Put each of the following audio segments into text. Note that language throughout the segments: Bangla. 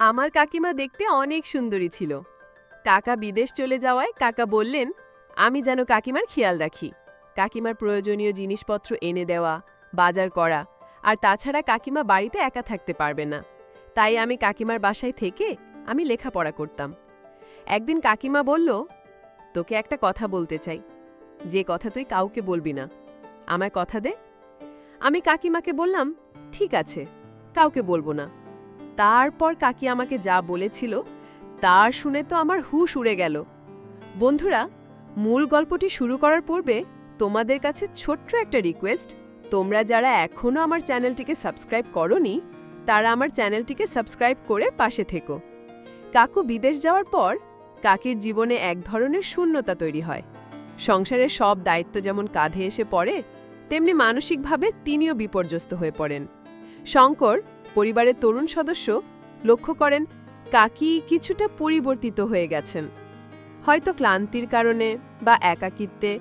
আমার কাকিমা দেখতে অনেক সুন্দরী ছিল। কাকা বিদেশ চলে যাওয়ায় কাকা বললেন আমি যেন কাকিমার খেয়াল রাখি, কাকিমার প্রয়োজনীয় জিনিসপত্র এনে দেওয়া, বাজার করা। আর তাছাড়া কাকিমা বাড়িতে একা থাকতে পারবে না, তাই আমি কাকিমার বাসায় থেকে আমি লেখাপড়া করতাম। একদিন কাকিমা বলল, তোকে একটা কথা বলতে চাই, যে কথা তুই কাউকে বলবি না, আমায় কথা দে। আমি কাকিমাকে বললাম, ঠিক আছে, কাউকে বলবো না। তারপর কাকি আমাকে যা বলেছিল তার শুনে তো আমার হুঁশ উড়ে গেল। বন্ধুরা, মূল গল্পটি শুরু করার পূর্বে তোমাদের কাছে ছোট্ট একটা রিকোয়েস্ট, তোমরা যারা এখনও আমার চ্যানেলটিকে সাবস্ক্রাইব করোনি তারা আমার চ্যানেলটিকে সাবস্ক্রাইব করে পাশে থেকো। কাকু বিদেশ যাওয়ার পর কাকির জীবনে এক ধরনের শূন্যতা তৈরি হয়। সংসারের সব দায়িত্ব যেমন কাঁধে এসে পড়ে, তেমনি মানসিকভাবে তিনিও বিপর্যস্ত হয়ে পড়েন। শঙ্কর, পরিবারের তরুণ সদস্য, লক্ষ্য করেন কাকি কিছুটা পরিবর্তিত হয়ে গেছেন। হয়তো ক্লান্তির কারণে বা একাকিত্বে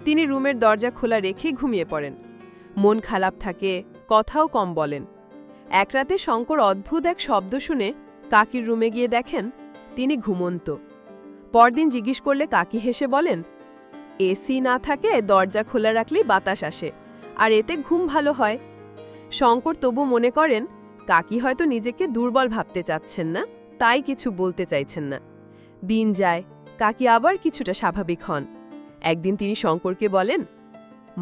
তিনি রুমের দরজা খোলা রেখে ঘুমিয়ে পড়েন। মন খারাপ থাকে, কথাও কম বলেন। এক রাতে শঙ্কর অদ্ভুত এক শব্দ শুনে কাকির রুমে গিয়ে দেখেন তিনি ঘুমন্ত। পরদিন জিজ্ঞেস করলে কাকি হেসে বলেন, এসি না থাকে দরজা খোলা রাখলেই বাতাস আসে, আর এতে ঘুম ভালো হয়। শঙ্কর তবু মনে করেন কাকি হয়তো নিজেকে দুর্বল ভাবতে চাচ্ছেন না, তাই কিছু বলতে চাইছেন না। দিন যায়, কাকি আবার কিছুটা স্বাভাবিক হন। একদিন তিনি শঙ্করকে বলেন,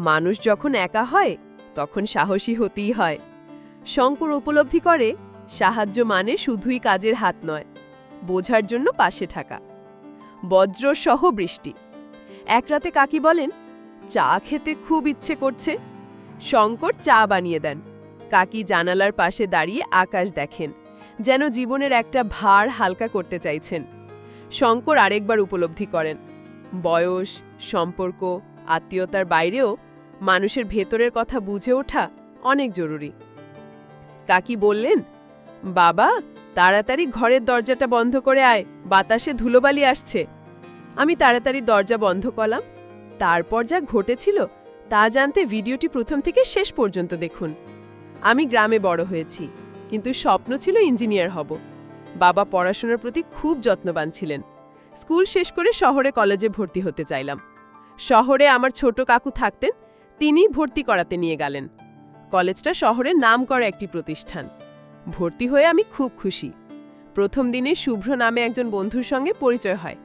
মানুষ যখন একা হয় তখন সাহসী হতেই হয়। শঙ্কর উপলব্ধি করে সাহায্য মানে শুধুই কাজের হাত নয়, বোঝার জন্য পাশে থাকা। বজ্রসহ বৃষ্টি। এক রাতে কাকি বলেন, চা খেতে খুব ইচ্ছে করছে। শঙ্কর চা বানিয়ে দেন। কাকি জানালার পাশে দাঁড়িয়ে আকাশ দেখেন, যেন জীবনের একটা ভার হালকা করতে চাইছেন। শঙ্কর আরেকবার উপলব্ধি করেন বয়স, সম্পর্ক, আত্মীয়তার বাইরেও মানুষের ভেতরের কথা বুঝে ওঠা অনেক জরুরি। কাকি বললেন, বাবা, তাড়াতাড়ি ঘরের দরজাটা বন্ধ করে আয়, বাতাসে ধুলোবালি আসছে। আমি তাড়াতাড়ি দরজা বন্ধ করলাম। তারপর যা ঘটেছিল তা জানতে ভিডিওটি প্রথম থেকে শেষ পর্যন্ত দেখুন। আমি গ্রামে বড় হয়েছি, কিন্তু স্বপ্ন ছিল ইঞ্জিনিয়ার হব। বাবা পড়াশোনার প্রতি খুব যত্নবান ছিলেন। স্কুল শেষ করে শহরে কলেজে ভর্তি হতে চাইলাম। শহরে আমার ছোট কাকু থাকতেন, তিনি ভর্তি করাতে নিয়ে গেলেন। কলেজটা শহরের নামকরা একটি প্রতিষ্ঠান। ভর্তি হয়ে আমি খুব খুশি। প্রথম দিনে শুভ্র নামে একজন বন্ধুর সঙ্গে পরিচয় হয়।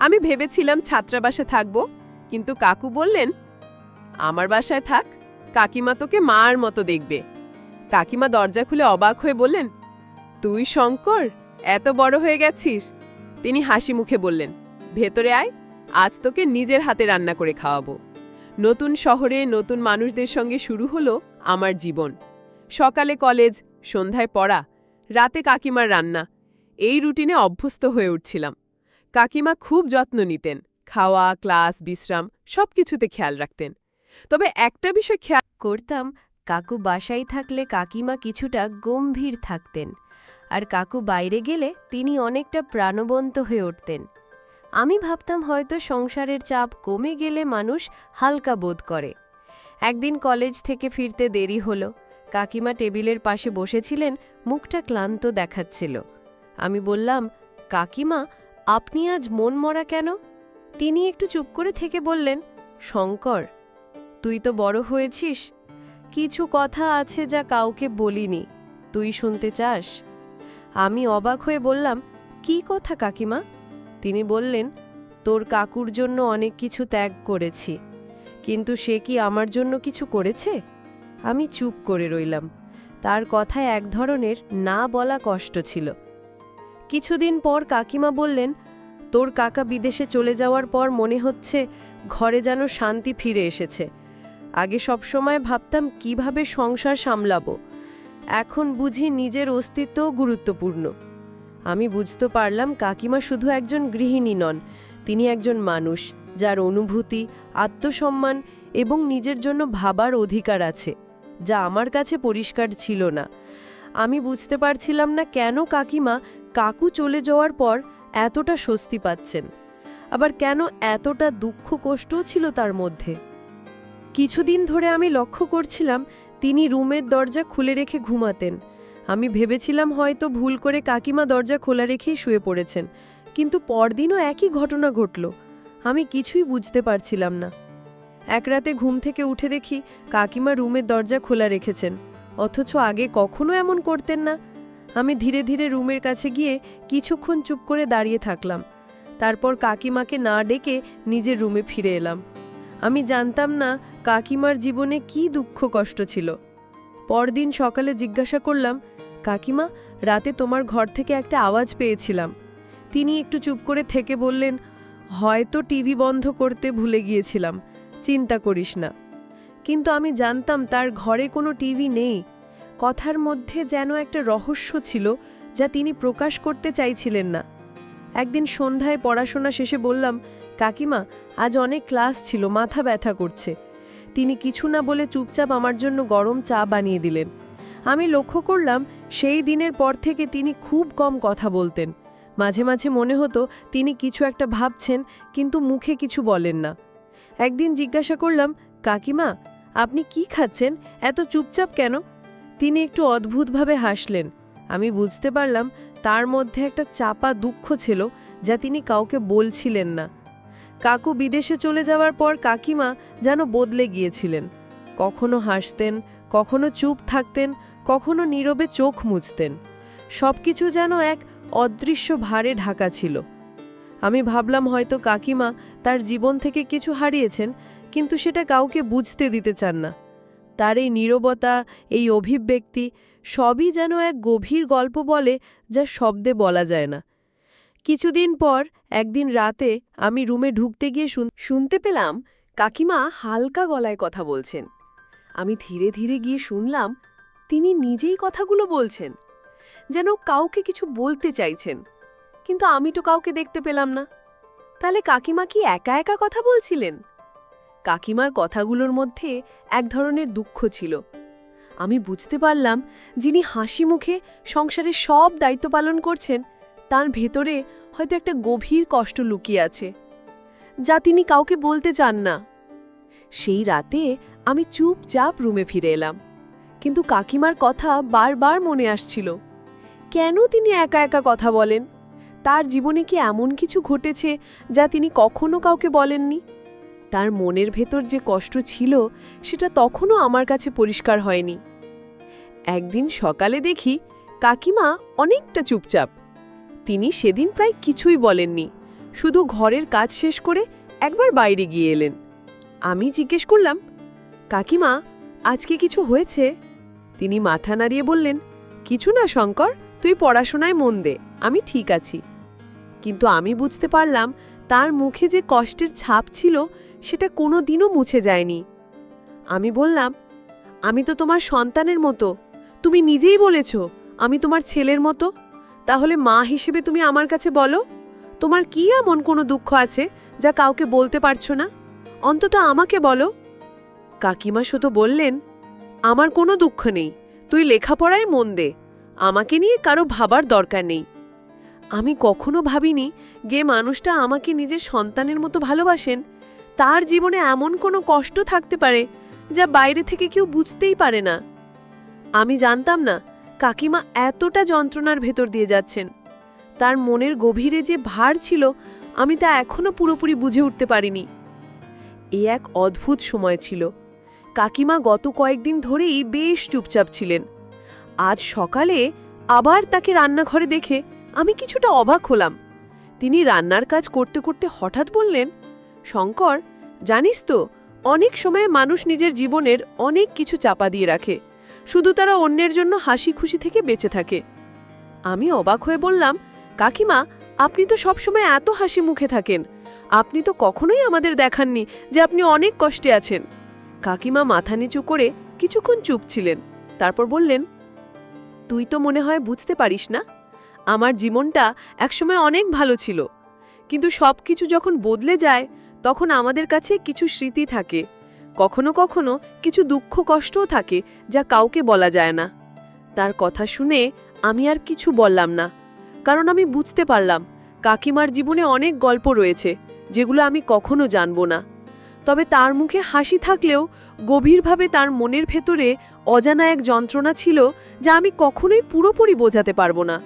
আমি ভেবেছিলাম ছাত্রাবাসে থাকব, কিন্তু কাকু বললেন, আমার বাসায় থাক, কাকিমা তোকে মার মতো দেখবে। কাকিমা দরজা খুলে অবাক হয়ে বললেন, তুই শঙ্কর, এত বড় হয়ে গেছিস? তিনি হাসি মুখে বললেন, ভেতরে আয়, আজ তোকে নিজের হাতে রান্না করে খাওয়াবো। নতুন শহরে নতুন মানুষদের সঙ্গে শুরু হলো আমার জীবন। সকালে কলেজ, সন্ধ্যায় পড়া, রাতে কাকিমার রান্না। এই রুটিনে অভ্যস্ত হয়ে উঠছিলাম। কাকিমা খুব যত্ন নিতেন, খাওয়া, ক্লাস, বিশ্রাম সবকিছুতে খেয়াল রাখতেন। তবে একটা বিষয় খেয়াল করতাম, কাকু বাসায় থাকলে কাকিমা কিছুটা গম্ভীর থাকতেন, আর কাকু বাইরে গেলে তিনি অনেকটা প্রাণবন্ত হয়ে উঠতেন। আমি ভাবতাম হয়তো সংসারের চাপ কমে গেলে মানুষ হালকা বোধ করে। একদিন কলেজ থেকে ফিরতে দেরি হলো। কাকিমা টেবিলের পাশে বসেছিলেন, মুখটা ক্লান্ত দেখাচ্ছিল। আমি বললাম, কাকিমা, আপনি আজ মনমরা কেন? তিনি একটু চুপ করে থেকে বললেন, শঙ্কর, তুই তো বড় হয়েছিস, কিছু কথা আছে যা কাউকে বলিনি, তুই শুনতে চাস? আমি অবাক হয়ে বললাম, কি কথা কাকিমা? তিনি বললেন, তোর কাকুর জন্য অনেক কিছু ত্যাগ করেছি, কিন্তু সে কি আমার জন্য কিছু করেছে? আমি চুপ করে রইলাম। তার কথায় এক ধরনের না বলা কষ্ট ছিল। কিছুদিন পর কাকিমা বললেন, তোর কাকা বিদেশে চলে যাওয়ার পর মনে হচ্ছে ঘরে যেন শান্তি ফিরে এসেছে। আগে সবসময় ভাবতাম কিভাবে সংসার সামলাবো, এখন বুঝি নিজের অস্তিত্বও গুরুত্বপূর্ণ। আমি বুঝতে পারলাম কাকিমা শুধু একজন গৃহিণী নন, তিনি একজন মানুষ যার অনুভূতি, আত্মসম্মান এবং নিজের জন্য ভাবার অধিকার আছে, যা আমার কাছে পরিষ্কার ছিল না। আমি বুঝতে পারছিলাম না কেন কাকিমা কাকু চলে যাওয়ার পর এতটা স্বস্তি পাচ্ছেন, আবার কেন এতটা দুঃখ কষ্টও ছিল তার মধ্যে। কিছুদিন ধরে আমি লক্ষ্য করছিলাম তিনি রুমের দরজা খুলে রেখে ঘুমাতেন। আমি ভেবেছিলাম হয়তো ভুল করে কাকিমা দরজা খোলা রেখেই শুয়ে পড়েছেন, কিন্তু পরদিনও একই ঘটনা ঘটল। আমি কিছুই বুঝতে পারছিলাম না। এক রাতে ঘুম থেকে উঠে দেখি কাকিমা রুমের দরজা খোলা রেখেছেন, অথচ আগে কখনো এমন করতেন না। আমি ধীরে ধীরে রুমের কাছে গিয়ে কিছুক্ষণ চুপ করে দাঁড়িয়ে থাকলাম। তারপর কাকিমাকে না ডেকে নিজের রুমে ফিরে এলাম। আমি জানতাম না কাকিমার জীবনে কী দুঃখ কষ্ট ছিল। পরদিন সকালে জিজ্ঞাসা করলাম, কাকিমা, রাতে তোমার ঘর থেকে একটা আওয়াজ পেয়েছিলাম। তিনি একটু চুপ করে থেকে বললেন, হয়তো টিভি বন্ধ করতে ভুলে গিয়েছিলাম, চিন্তা করিস না। কিন্তু আমি জানতাম তার ঘরে কোনো টিভি নেই। কথার মধ্যে যেন একটা রহস্য ছিল যা তিনি প্রকাশ করতে চাইছিলেন না। একদিন সন্ধ্যায় পড়াশোনা শেষে বললাম, কাকিমা, আজ অনেক ক্লাস ছিল, মাথা ব্যথা করছে। তিনি কিছু না বলে চুপচাপ আমার জন্য গরম চা বানিয়ে দিলেন। আমি লক্ষ্য করলাম সেই দিনের পর থেকে তিনি খুব কম কথা বলতেন। মাঝে মাঝে মনে হতো তিনি কিছু একটা ভাবছেন, কিন্তু মুখে কিছু বলেন না। একদিন জিজ্ঞাসা করলাম, কাকিমা, আপনি কি খাচ্ছেন, এত চুপচাপ কেন? তিনি একটু অদ্ভুতভাবে হাসলেন। আমি বুঝতে পারলাম তার মধ্যে একটা চাপা দুঃখ ছিল যা তিনি কাউকে বলছিলেন না। কাকু বিদেশে চলে যাওয়ার পর কাকিমা যেন বদলে গিয়েছিলেন। কখনো হাসতেন, কখনো চুপ থাকতেন, কখনো নীরবে চোখ মুছতেন। সবকিছু যেন এক অদৃশ্য ভারে ঢাকা ছিল। আমি ভাবলাম হয়তো কাকিমা তার জীবন থেকে কিছু হারিয়েছেন, কিন্তু সেটা কাউকে বুঝতে দিতে চান না। তার এই নীরবতা, এই অভিব্যক্তি সবই যেন এক গভীর গল্প বলে, যা শব্দে বলা যায় না। কিছুদিন পর একদিন রাতে আমি রুমে ঢুকতে গিয়ে শুনতে পেলাম কাকিমা হালকা গলায় কথা বলছেন। আমি ধীরে ধীরে গিয়ে শুনলাম তিনি নিজেই কথাগুলো বলছেন, যেন কাউকে কিছু বলতে চাইছেন, কিন্তু আমি তো কাউকে দেখতে পেলাম না। তাহলে কাকিমা কি একা একা কথা বলছিলেন? কাকিমার কথাগুলোর মধ্যে এক ধরনের দুঃখ ছিল। আমি বুঝতে পারলাম যিনি হাসি মুখে সংসারের সব দায়িত্ব পালন করছেন, তার ভেতরে হয়তো একটা গভীর কষ্ট লুকিয়ে আছে, যা তিনি কাউকে বলতে চান না। সেই রাতে আমি চুপচাপ রুমে ফিরে এলাম, কিন্তু কাকিমার কথা বারবার মনে আসছিল। কেন তিনি একা একা কথা বলেন? তার জীবনে কি এমন কিছু ঘটেছে যা তিনি কখনো কাউকে বলেননি? তার মনের ভেতর যে কষ্ট ছিল সেটা তখনও আমার কাছে পরিষ্কার হয়নি। একদিন সকালে দেখি কাকিমা অনেকটা চুপচাপ। তিনি সেদিন প্রায় কিছুই বলেননি, শুধু ঘরের কাজ শেষ করে একবার বাইরে গিয়ে এলেন। আমি জিজ্ঞেস করলাম, কাকিমা, আজকে কিছু হয়েছে? তিনি মাথা নাড়িয়ে বললেন, কিছু না শঙ্কর, তুই পড়াশোনায় মন দে, আমি ঠিক আছি। কিন্তু আমি বুঝতে পারলাম তার মুখে যে কষ্টের ছাপ ছিল সেটা কোনো দিনও মুছে যায়নি। আমি বললাম, আমি তো তোমার সন্তানের মতো, তুমি নিজেই বলেছ আমি তোমার ছেলের মতো। তাহলে মা হিসেবে তুমি আমার কাছে বলো, তোমার কি এমন কোনো দুঃখ আছে যা কাউকে বলতে পারছো না? অন্তত আমাকে বলো। কাকিমা শুধু বললেন, আমার কোনো দুঃখ নেই, তুই লেখাপড়ায় মন দে, আমাকে নিয়ে কারো ভাবার দরকার নেই। আমি কখনো ভাবিনি যে মানুষটা আমাকে নিজের সন্তানের মতো ভালোবাসেন, তার জীবনে এমন কোনো কষ্ট থাকতে পারে যা বাইরে থেকে কেউ বুঝতেই পারে না। আমি জানতাম না কাকিমা এতটা যন্ত্রণার ভেতর দিয়ে যাচ্ছেন। তার মনের গভীরে যে ভার ছিল আমি তা এখনো পুরোপুরি বুঝে উঠতে পারিনি। এ এক অদ্ভুত সময় ছিল। কাকিমা গত কয়েকদিন ধরেই বেশ চুপচাপ ছিলেন। আজ সকালে আবার তাকে রান্নাঘরে দেখে আমি কিছুটা অবাক হলাম। তিনি রান্নার কাজ করতে করতে হঠাৎ বললেন, শঙ্কর, জানিস তো, অনেক সময় মানুষ নিজের জীবনের অনেক কিছু চাপা দিয়ে রাখে, শুধু তারা অন্যের জন্য হাসি খুশি থেকে বেঁচে থাকে। আমি অবাক হয়ে বললাম, কাকিমা, আপনি তো সবসময় এত হাসি মুখে থাকেন, আপনি তো কখনোই আমাদের দেখাননি যে আপনি অনেক কষ্টে আছেন। কাকিমা মাথা নিচু করে কিছুক্ষণ চুপ ছিলেন, তারপর বললেন, তুই তো মনে হয় বুঝতে পারিস না, আমার জীবনটা একসময় অনেক ভালো ছিল, কিন্তু সব কিছু যখন বদলে যায় তখন আমাদের কাছে কিছু স্মৃতি থাকে, কখনো কখনো কিছু দুঃখ কষ্টও থাকে যা কাউকে বলা যায় না। তার কথা শুনে আমি আর কিছু বললাম না, কারণ আমি বুঝতে পারলাম কাকিমার জীবনে অনেক গল্প রয়েছে যেগুলো আমি কখনো জানব না। তবে তার মুখে হাসি থাকলেও গভীরভাবে তার মনের ভেতরে অজানা এক যন্ত্রণা ছিল যা আমি কখনোই পুরোপুরি বোঝাতে পারবো না।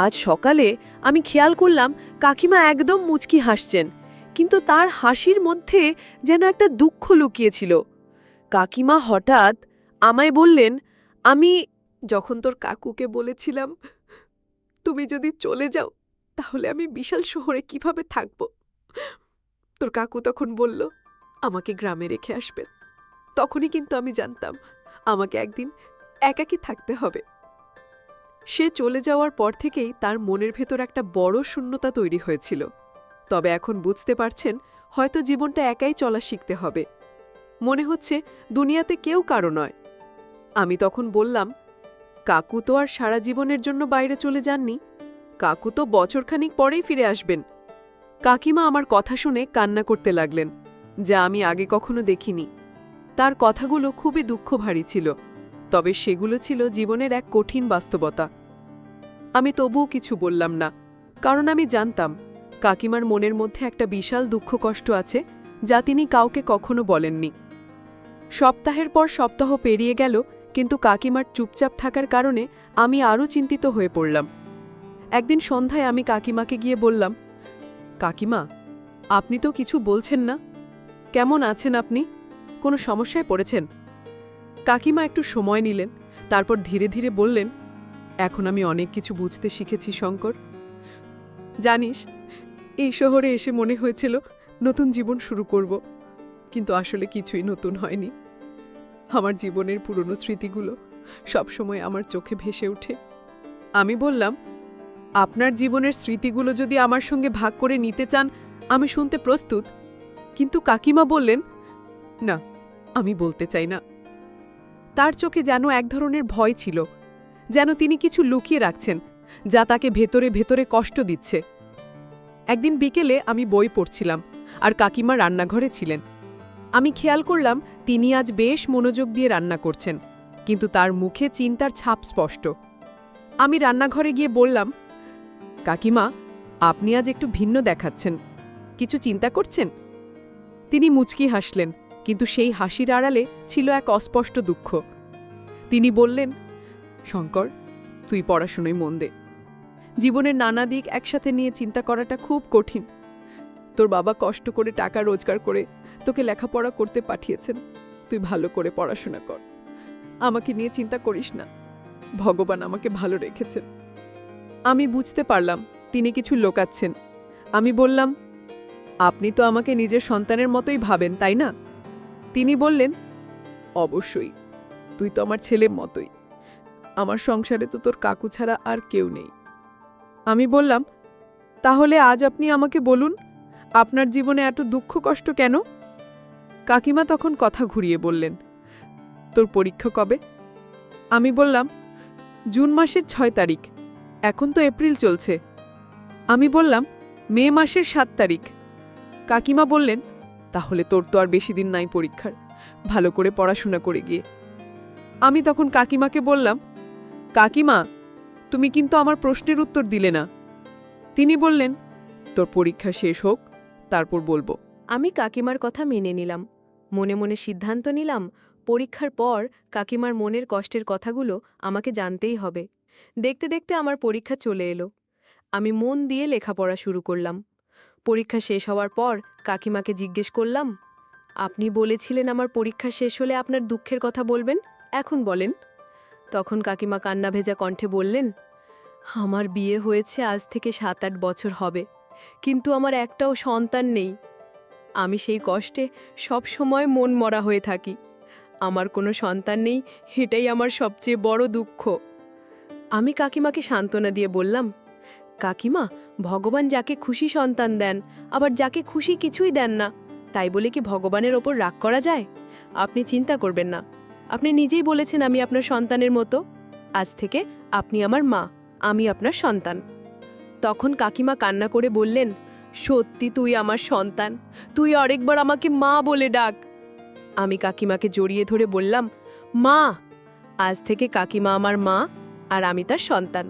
আজ সকালে আমি খেয়াল করলাম কাকিমা একদম মুচকি হাসছেন, কিন্তু তার হাসির মধ্যে যেন একটা দুঃখ লুকিয়েছিল। কাকিমা হঠাৎ আমায় বললেন, আমি যখন তোর কাকুকে বলেছিলাম তুমি যদি চলে যাও তাহলে আমি বিশাল শহরে কিভাবে থাকব, তোর কাকু তখন বলল আমাকে গ্রামে রেখে আসবেন। তখনই কিন্তু আমি জানতাম আমাকে একদিন একাকী থাকতে হবে। সে চলে যাওয়ার পর থেকেই তার মনের ভেতর একটা বড় শূন্যতা তৈরি হয়েছিল। তবে এখন বুঝতে পারছেন হয়তো জীবনটা একাই চলা শিখতে হবে। মনে হচ্ছে দুনিয়াতে কেউ কারো নয়। আমি তখন বললাম, কাকু তো আর সারা জীবনের জন্য বাইরে চলে যাননি, কাকু তো বছরখানিক পরেই ফিরে আসবেন। কাকিমা আমার কথা শুনে কান্না করতে লাগলেন, যা আমি আগে কখনো দেখিনি। তার কথাগুলো খুবই দুঃখভারী ছিল, তবে সেগুলো ছিল জীবনের এক কঠিন বাস্তবতা। আমি তবুও কিছু বললাম না, কারণ আমি জানতাম কাকিমার মনের মধ্যে একটা বিশাল দুঃখ কষ্ট আছে যা তিনি কাউকে কখনো বলেননি। সপ্তাহের পর সপ্তাহ পেরিয়ে গেল, কিন্তু কাকিমার চুপচাপ থাকার কারণে আমি আরও চিন্তিত হয়ে পড়লাম। একদিন সন্ধ্যায় আমি কাকিমাকে গিয়ে বললাম, কাকিমা, আপনি তো কিছু বলছেন না, কেমন আছেন আপনি? কোনো সমস্যায় পড়েছেন? কাকিমা একটু সময় নিলেন, তারপর ধীরে ধীরে বললেন, এখন আমি অনেক কিছু বুঝতে শিখেছি শঙ্কর। জানিস, এই শহরে এসে মনে হয়েছিল নতুন জীবন শুরু করব, কিন্তু আসলে কিছুই নতুন হয়নি। আমার জীবনের পুরনো স্মৃতিগুলো সবসময় আমার চোখে ভেসে ওঠে। আমি বললাম, আপনার জীবনের স্মৃতিগুলো যদি আমার সঙ্গে ভাগ করে নিতে চান আমি শুনতে প্রস্তুত, কিন্তু কাকিমা বললেন, না, আমি বলতে চাই না। তার চোখে যেন এক ধরনের ভয় ছিল, যেন তিনি কিছু লুকিয়ে রাখছেন যা তাকে ভেতরে ভেতরে কষ্ট দিচ্ছে। একদিন বিকেলে আমি বই পড়ছিলাম আর কাকিমা রান্নাঘরে ছিলেন। আমি খেয়াল করলাম তিনি আজ বেশ মনোযোগ দিয়ে রান্না করছেন, কিন্তু তার মুখে চিন্তার ছাপ স্পষ্ট। আমি রান্নাঘরে গিয়ে বললাম, কাকিমা, আপনি আজ একটু ভিন্ন দেখাচ্ছেন, কিছু চিন্তা করছেন? তিনি মুচকি হাসলেন, কিন্তু সেই হাসির আড়ালে ছিল এক অস্পষ্ট দুঃখ। তিনি বললেন, শঙ্কর, তুই পড়াশোনায় মন দে। জীবনের নানা দিক একসাথে নিয়ে চিন্তা করাটা খুব কঠিন। তোর বাবা কষ্ট করে টাকা রোজগার করে তোকে লেখাপড়া করতে পাঠিয়েছেন, তুই ভালো করে পড়াশোনা কর। আমাকে নিয়ে চিন্তা করিস না, ভগবান আমাকে ভালো রেখেছেন। আমি বুঝতে পারলাম তিনি কিছু লোকাচ্ছেন। আমি বললাম, আপনি তো আমাকে নিজের সন্তানের মতোই ভাবেন, তাই না? তিনি বললেন, অবশ্যই, তুই তো আমার ছেলের মতোই। আমার সংসারে তো তোর কাকু ছাড়া আর কেউ নেই। আমি বললাম, তাহলে আজ আপনি আমাকে বলুন, আপনার জীবনে এত দুঃখ কষ্ট কেন? কাকিমা তখন কথা ঘুরিয়ে বললেন, তোর পরীক্ষা কবে? আমি বললাম, জুন মাসের 6 তারিখ, এখন তো এপ্রিল চলছে। আমি বললাম, মে মাসের 7 তারিখ। কাকিমা বললেন, তাহলে তোর তো আর বেশি দিন নাই পরীক্ষার, ভালো করে পড়াশোনা করে গিয়ে। আমি তখন কাকিমাকে বললাম, কাকিমা, তুমি কিন্তু আমার প্রশ্নের উত্তর দিলে না। তিনি বললেন, তোর পরীক্ষা শেষ হোক, তারপর বলবো। আমি কাকিমার কথা মেনে নিলাম। মনে মনে সিদ্ধান্ত নিলাম, পরীক্ষার পর কাকিমার মনের কষ্টের কথাগুলো আমাকে জানতেই হবে। দেখতে দেখতে আমার পরীক্ষা চলে এলো। আমি মন দিয়ে লেখাপড়া শুরু করলাম। পরীক্ষা শেষ হওয়ার পর কাকিমাকে জিজ্ঞেস করলাম, আপনি বলেছিলেন আমার পরীক্ষা শেষ হলে আপনার দুঃখের কথা বলবেন, এখন বলেন। তখন কাকিমা কান্না ভেজা কণ্ঠে বললেন, আমার বিয়ে হয়েছে আজ থেকে 7-8 বছর হবে, কিন্তু আমার একটাও সন্তান নেই। আমি সেই কষ্টে সব সময় মন মরা হয়ে থাকি। আমার কোনো সন্তান নেই, এটাই আমার সবচেয়ে বড় দুঃখ। আমি কাকিমাকে সান্ত্বনা দিয়ে বললাম, কাকিমা, ভগবান যাকে খুশি সন্তান দেন, আবার যাকে খুশি কিছুই দেন না, তাই বলে কি ভগবানের ওপর রাগ করা যায়? আপনি চিন্তা করবেন না, আপনি নিজেই বলেছেন আমি আপনার সন্তানের মতো। আজ থেকে আপনি আমার মা, আমি আপনার সন্তান। তখন কাকিমা কান্না করে বললেন, সত্যি তুই আমার সন্তান, তুই আরেকবার আমাকে মা বলে ডাক। আমি কাকিমাকে জড়িয়ে ধরে বললাম, মা, আজ থেকে কাকিমা আমার মা আর আমি তার সন্তান।